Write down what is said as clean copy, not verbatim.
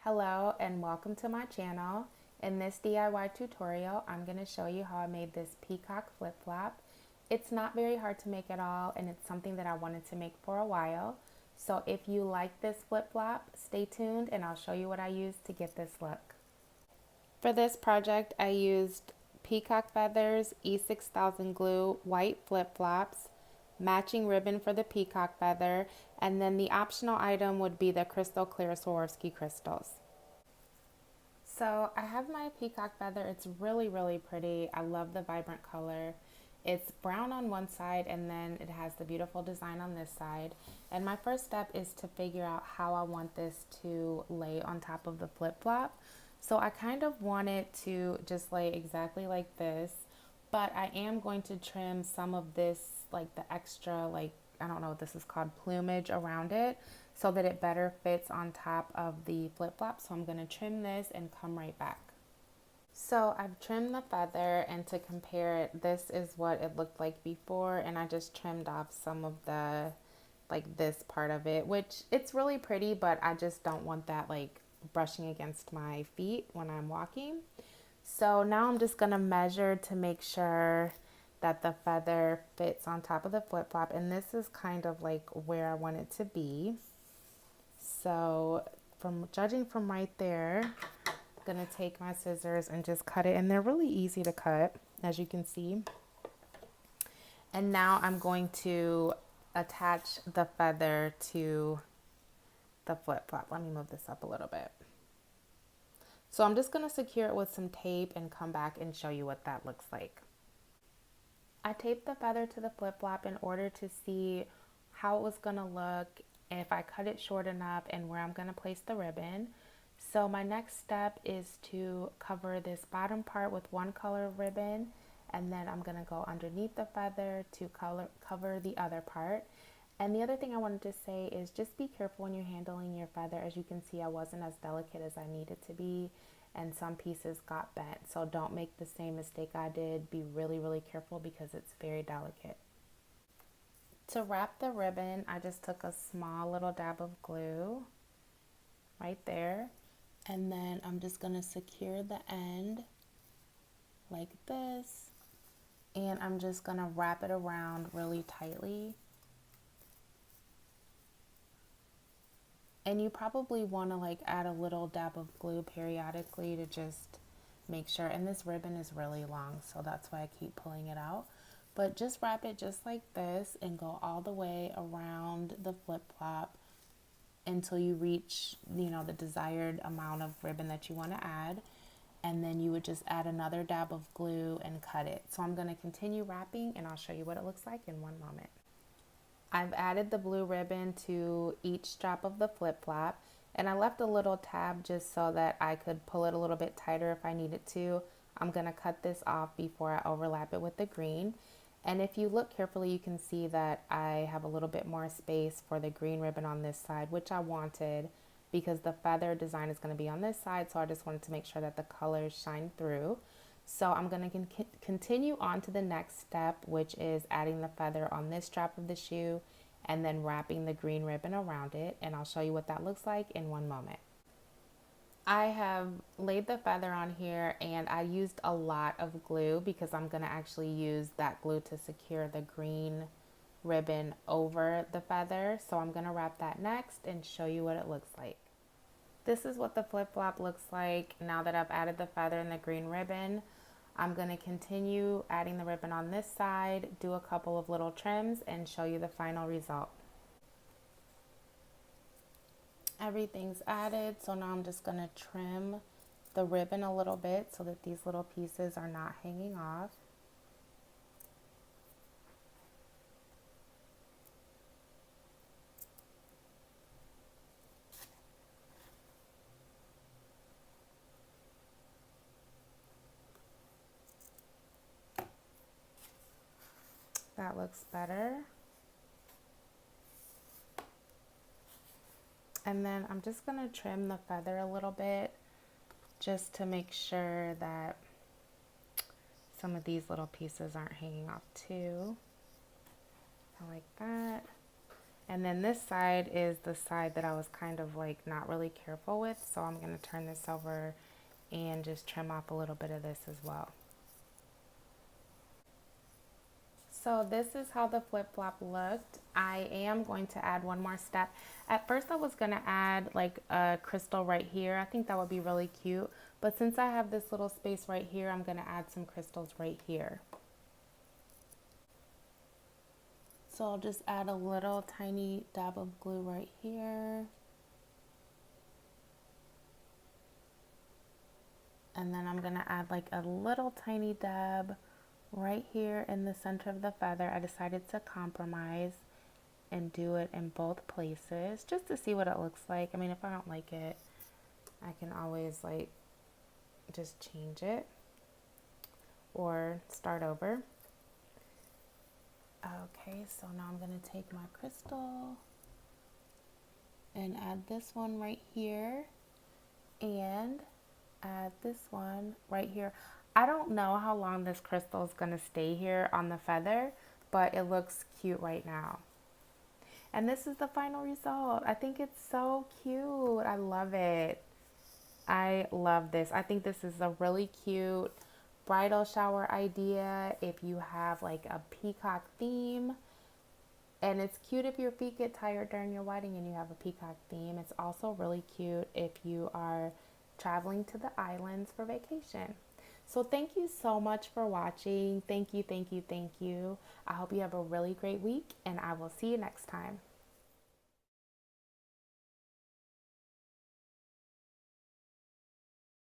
Hello and welcome to my channel. In this DIY tutorial, I'm going to show you how I made this peacock flip flop. It's not very hard to make at all, and it's something that I wanted to make for a while. So if you like this flip flop, stay tuned and I'll show you what I used to get this look. For this project, I used Peacock Feathers, E6000 glue, white flip flops, matching ribbon for the peacock feather, and then the optional item would be the crystal clear Swarovski crystals. So I have my peacock feather. It's really pretty. I love the vibrant color. It's brown on one side and then it has the beautiful design on this side. And my first step is to figure out how I want this to lay on top of the flip flop. So I kind of want it to just lay exactly like this, but I am going to trim some of this, like the extra, like, I don't know what this is called, plumage around it, so that it better fits on top of the flip flop. So I'm going to trim this and come right back. So I've trimmed the feather, and to compare it, this is what it looked like before, and I just trimmed off some of the, like this part of it, which it's really pretty, but I just don't want that like brushing against my feet when I'm walking. So now I'm just gonna measure to make sure that the feather fits on top of the flip flop, and this is kind of like where I want it to be. So from judging from right there, I'm gonna take my scissors and just cut it, and they're really easy to cut, as you can see. And now I'm going to attach the feather to the flip flop. Let me move this up a little bit. So I'm just going to secure it with some tape and come back and show you what that looks like. I taped the feather to the flip flop in order to see how it was going to look, if I cut it short enough, and where I'm going to place the ribbon. So my next step is to cover this bottom part with one color of ribbon, and then I'm going to go underneath the feather to cover the other part. And the other thing I wanted to say is just be careful when you're handling your feather. As you can see, I wasn't as delicate as I needed to be, and some pieces got bent. So don't make the same mistake I did. Be really careful because it's very delicate. To wrap the ribbon, I just took a small little dab of glue right there, and then I'm just going to secure the end like this, and I'm just going to wrap it around really tightly. And you probably want to like add a little dab of glue periodically to just make sure. And this ribbon is really long, so that's why I keep pulling it out. But just wrap it just like this and go all the way around the flip flop until you reach, you know, the desired amount of ribbon that you want to add. And then you would just add another dab of glue and cut it. So I'm going to continue wrapping and I'll show you what it looks like in one moment. I've added the blue ribbon to each strap of the flip flop, and I left a little tab just so that I could pull it a little bit tighter if I needed to. I'm going to cut this off before I overlap it with the green. And if you look carefully, you can see that I have a little bit more space for the green ribbon on this side, which I wanted because the feather design is going to be on this side. So I just wanted to make sure that the colors shine through. So I'm going to continue on to the next step, which is adding the feather on this strap of the shoe and then wrapping the green ribbon around it. And I'll show you what that looks like in one moment. I have laid the feather on here, and I used a lot of glue because I'm going to actually use that glue to secure the green ribbon over the feather. So I'm going to wrap that next and show you what it looks like. This is what the flip flop looks like now that I've added the feather and the green ribbon. I'm going to continue adding the ribbon on this side, do a couple of little trims, and show you the final result. Everything's added, so now I'm just going to trim the ribbon a little bit so that these little pieces are not hanging off. That looks better. And then I'm just going to trim the feather a little bit just to make sure that some of these little pieces aren't hanging off too. I like that. And then this side is the side that I was kind of like not really careful with. So I'm going to turn this over and just trim off a little bit of this as well. So this is how the flip-flop looked. I am going to add one more step. At first I was going to add like a crystal right here. I think that would be really cute. But since I have this little space right here, I'm going to add some crystals right here. So I'll just add a little tiny dab of glue right here. And then I'm going to add like a little tiny dab right here in the center of the feather. I decided to compromise and do it in both places just to see what it looks like. I mean, if I don't like it, I can always like just change it or start over. Okay, so now I'm going to take my crystal and add this one right here and add this one right here. I don't know how long this crystal is going to stay here on the feather, but it looks cute right now. And this is the final result. I think it's so cute. I love it. I love this. I think this is a really cute bridal shower idea if you have like a peacock theme. And it's cute if your feet get tired during your wedding and you have a peacock theme. It's also really cute if you are traveling to the islands for vacation. So thank you so much for watching. Thank you, thank you, thank you. I hope you have a really great week and I will see you next time.